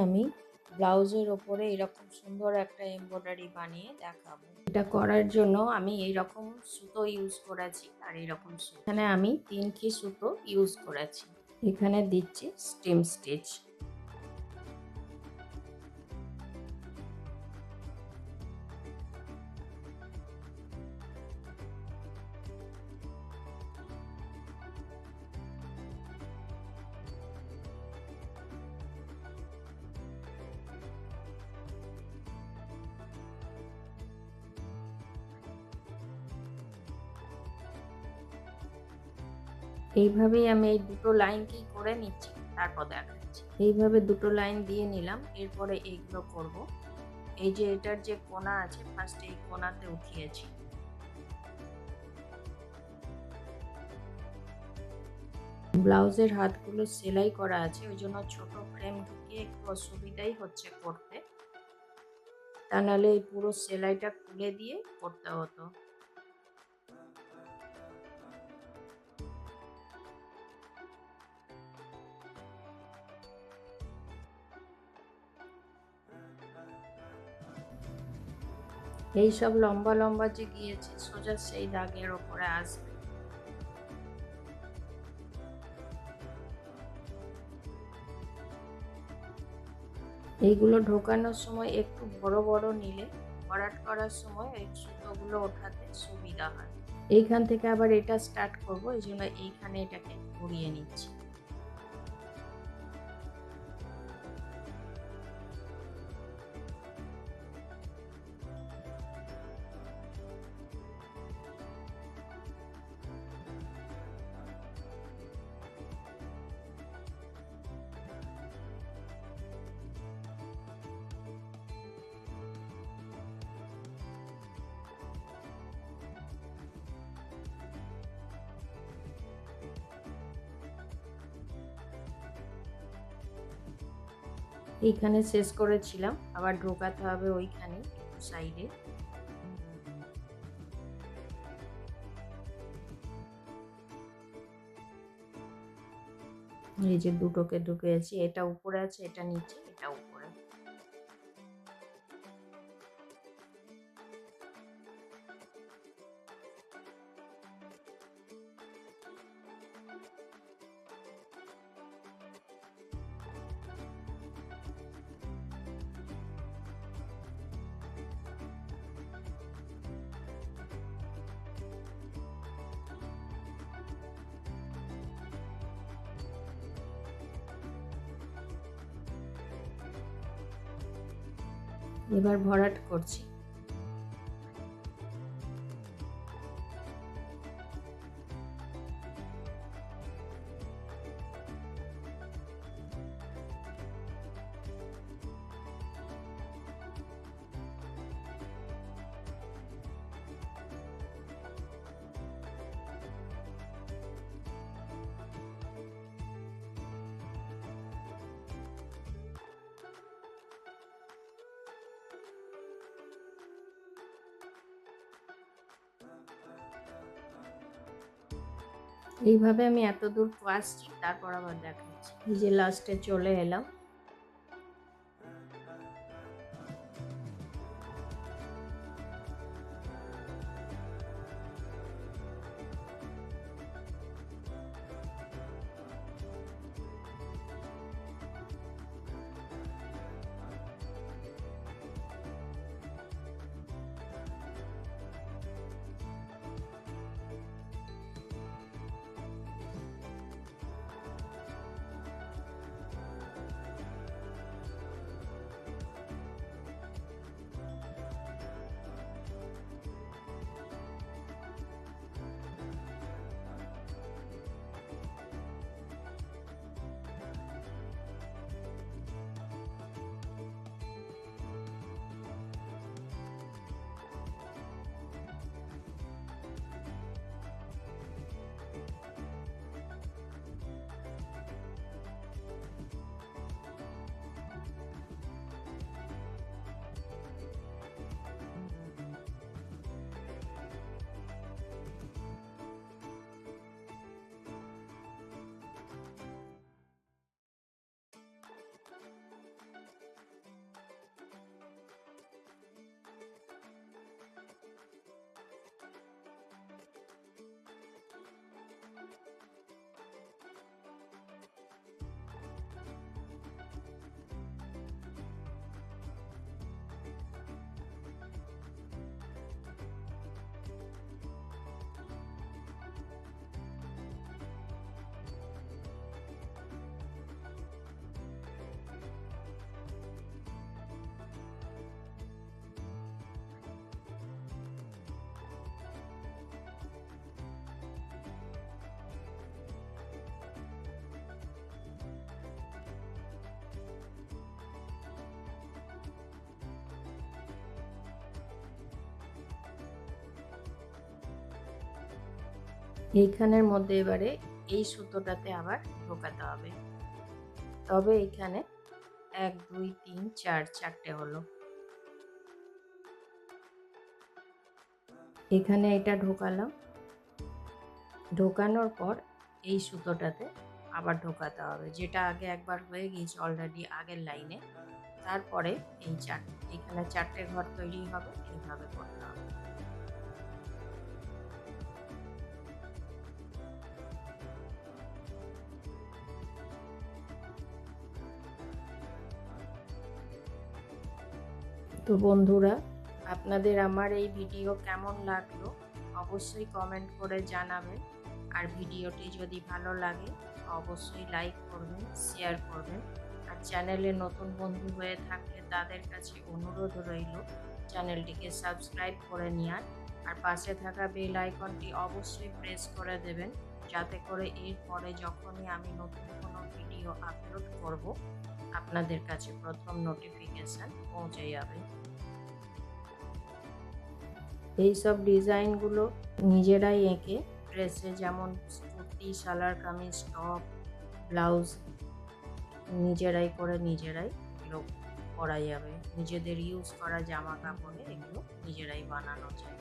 আমি ব্লাউজের ওপরে এরকম সুন্দর একটা এমব্রয়ডারি বানিয়ে দেখাবো। এটা করার জন্য আমি এইরকম সুতো ইউজ করেছি আর এইরকম সুতো এখানে আমি 3 সুতো ইউজ করেছি। এখানে দিচ্ছি স্টিম স্টিচ। এইভাবেই আমি এই দুটো লাইনকেই করে নিচ্ছি, তারপর দেখাচ্ছি। এইভাবে দুটো লাইন দিয়ে নিলাম, এরপরে এইগুলো করব। এই যে এটার যে কোণা আছে, ফার্স্ট এই কোণাতে উঠিয়েছি। ব্লাউজের হাতগুলো সেলাই করা আছে, ওই জন্য ছোট ফ্রেম ঢুকিয়ে একটু অসুবিধাই হচ্ছে করতে, তা নাহলে এই পুরো সেলাইটা খুলে দিয়ে করতে হতো। এই সব লম্বা লম্বা যে গিয়েছে সোজা সেই দাগের ওপরে আসবে। এইগুলো ঢোকানোর সময় একটু বড় বড় নিলে ভরাট করার সময় এই সুতোগুলো ওঠাতে সুবিধা হয়। এইখান থেকে আবার এটা স্টার্ট করব, এই জন্য এইখানে এটাকে ঘুরিয়ে নিচ্ছি। এইখানে শেষ করেছিলাম, আবার ঢোকাতে হবে ওইখানে সাইডে। এই যে দুটোকে ঢুকিয়েছি, এটা উপরে আছে, এটা নিচে, এটা উপরে। এবার ভরাট করছি। এইভাবে আমি এত দূর আসছি, তারপর আবার দেখাচ্ছি। এই যে লাস্টে চলে এলাম। এইখানের মধ্যে এবারে এই সুতোটাতে আবার ঢোকাতে হবে। তবে এখানে 1 2 3 4 চারটে হলো। এখানে এটা ঢোকালাম, ঢোকানোর পর এই সুতোটাতে আবার ঢোকাতে হবে, যেটা আগে একবার হয়ে গিয়েছে অলরেডি আগের লাইনে। তারপরে এখানে চারটে ঘর তৈরি হবে, এইভাবে করতে হবে। তো বন্ধুরা, আপনাদের আমার এই ভিডিও কেমন লাগলো অবশ্যই কমেন্ট করে জানাবেন। আর ভিডিওটি যদি ভালো লাগে অবশ্যই লাইক করবেন, শেয়ার করবেন। আর চ্যানেলে নতুন বন্ধু হয়ে থাকলে তাদের কাছে অনুরোধ রইল চ্যানেলটিকে সাবস্ক্রাইব করে নেওয়ার। আর পাশে থাকা বেল আইকনটি অবশ্যই প্রেস করে দেবেন, যাতে করে এরপরে যখনই আমি নতুন কোনো ভিডিও আপলোড করব আপনাদের কাছে প্রথম নোটিফিকেশান পৌঁছে যাবে। এইসব ডিজাইনগুলো নিজেরাই এঁকে ড্রেসে, যেমন কুর্তি, সালোয়ার কামিজ, টপ, ব্লাউজ নিজেরাই করে নিজেরাই এগুলো করা যাবে। নিজেদের ইউজ করা জামা কাপড়ে এগুলো নিজেরাই বানানো যায়।